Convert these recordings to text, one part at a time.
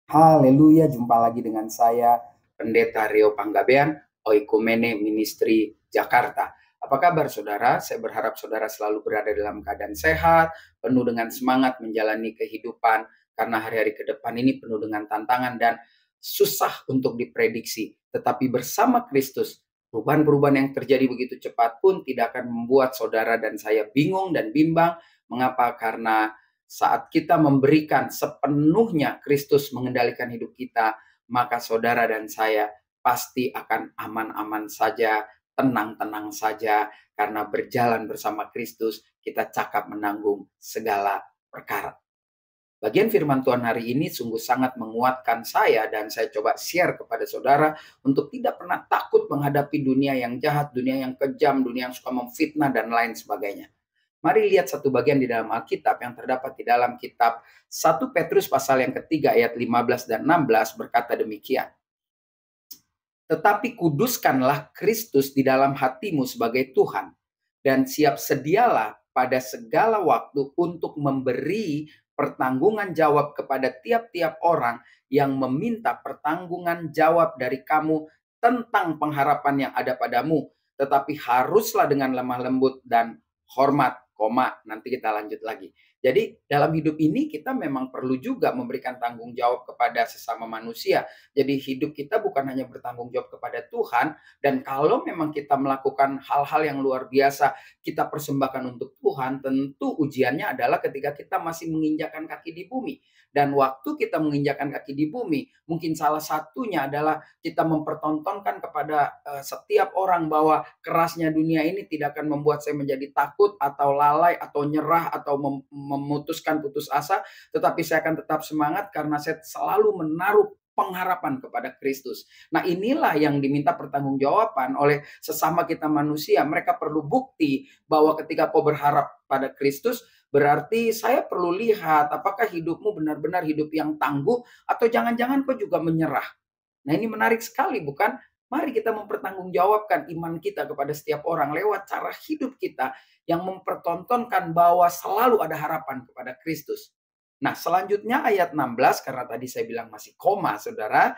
Haleluya, jumpa lagi dengan saya, Pendeta Rio Panggabean, Oikumene Ministry Jakarta. Apa kabar saudara? Saya berharap saudara selalu berada dalam keadaan sehat, penuh dengan semangat menjalani kehidupan, karena hari-hari ke depan ini penuh dengan tantangan dan susah untuk diprediksi. Tetapi bersama Kristus, perubahan-perubahan yang terjadi begitu cepat pun tidak akan membuat saudara dan saya bingung dan bimbang. Mengapa? Karena saat kita memberikan sepenuhnya Kristus mengendalikan hidup kita, maka saudara dan saya pasti akan aman-aman saja, tenang-tenang saja, karena berjalan bersama Kristus, kita cakap menanggung segala perkara. Bagian firman Tuhan hari ini sungguh sangat menguatkan saya, dan saya coba share kepada saudara untuk tidak pernah takut menghadapi dunia yang jahat, dunia yang kejam, dunia yang suka memfitnah, dan lain sebagainya. Mari lihat satu bagian di dalam Alkitab yang terdapat di dalam kitab 1 Petrus pasal yang ketiga ayat 15 dan 16 berkata demikian. Tetapi kuduskanlah Kristus di dalam hatimu sebagai Tuhan, dan siap sedialah pada segala waktu untuk memberi pertanggungan jawab kepada tiap-tiap orang yang meminta pertanggungan jawab dari kamu tentang pengharapan yang ada padamu. Tetapi haruslah dengan lemah lembut dan hormat, nanti kita lanjut lagi. Jadi dalam hidup ini kita memang perlu juga memberikan tanggung jawab kepada sesama manusia. Jadi hidup kita bukan hanya bertanggung jawab kepada Tuhan, dan kalau memang kita melakukan hal-hal yang luar biasa, kita persembahkan untuk Tuhan, tentu ujiannya adalah ketika kita masih menginjakkan kaki di bumi. Dan waktu kita menginjakkan kaki di bumi, mungkin salah satunya adalah kita mempertontonkan kepada setiap orang bahwa kerasnya dunia ini tidak akan membuat saya menjadi takut atau lalai atau nyerah atau memutuskan putus asa, tetapi saya akan tetap semangat karena saya selalu menaruh pengharapan kepada Kristus. Nah, inilah yang diminta pertanggungjawaban oleh sesama kita manusia. Mereka perlu bukti bahwa ketika kau berharap pada Kristus, berarti saya perlu lihat apakah hidupmu benar-benar hidup yang tangguh atau jangan-jangan kau juga menyerah. Nah, ini menarik sekali, bukan? Mari kita mempertanggungjawabkan iman kita kepada setiap orang lewat cara hidup kita yang mempertontonkan bahwa selalu ada harapan kepada Kristus. Nah, selanjutnya ayat 16, karena tadi saya bilang masih koma, saudara.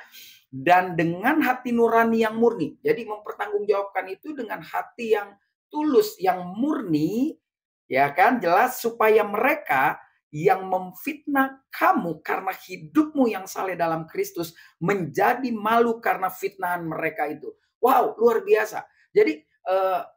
Dan dengan hati nurani yang murni. Jadi mempertanggungjawabkan itu dengan hati yang tulus, yang murni, ya kan, jelas, supaya mereka yang memfitnah kamu karena hidupmu yang saleh dalam Kristus menjadi malu karena fitnahan mereka itu. Wow, luar biasa. Jadi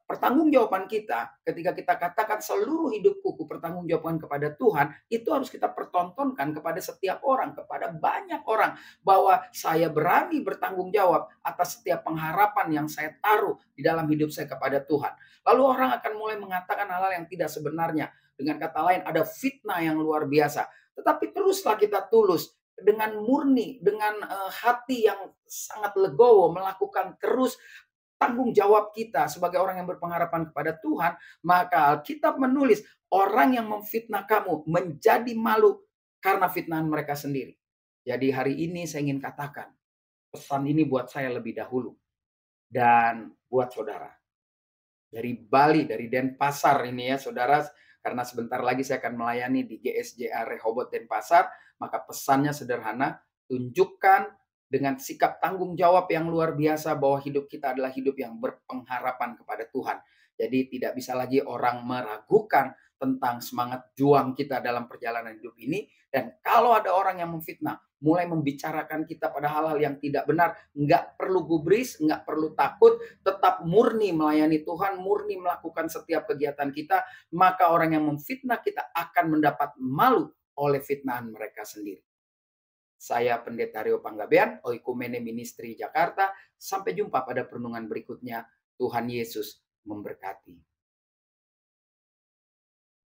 pertanggungjawaban kita ketika kita katakan seluruh hidupku pertanggungjawabkan kepada Tuhan, itu harus kita pertontonkan kepada setiap orang, kepada banyak orang, bahwa saya berani bertanggung jawab atas setiap pengharapan yang saya taruh di dalam hidup saya kepada Tuhan. Lalu orang akan mulai mengatakan hal-hal yang tidak sebenarnya. Dengan kata lain, ada fitnah yang luar biasa. Tetapi teruslah kita tulus, dengan murni, dengan hati yang sangat legowo, melakukan terus tanggung jawab kita sebagai orang yang berpengharapan kepada Tuhan. Maka Alkitab menulis, orang yang memfitnah kamu menjadi malu karena fitnahan mereka sendiri. Jadi hari ini saya ingin katakan, pesan ini buat saya lebih dahulu dan buat saudara. Dari Bali, dari Denpasar ini ya saudara, karena sebentar lagi saya akan melayani di GSJA Rehoboth Denpasar, maka pesannya sederhana, tunjukkan dengan sikap tanggung jawab yang luar biasa bahwa hidup kita adalah hidup yang berpengharapan kepada Tuhan. Jadi tidak bisa lagi orang meragukan tentang semangat juang kita dalam perjalanan hidup ini. Dan kalau ada orang yang memfitnah, mulai membicarakan kita pada hal-hal yang tidak benar, nggak perlu gubris, nggak perlu takut, tetap murni melayani Tuhan, murni melakukan setiap kegiatan kita, maka orang yang memfitnah kita akan mendapat malu oleh fitnahan mereka sendiri. Saya Pendeta Rio Panggabean, Oikumene Ministry Jakarta. Sampai jumpa pada perenungan berikutnya. Tuhan Yesus memberkati.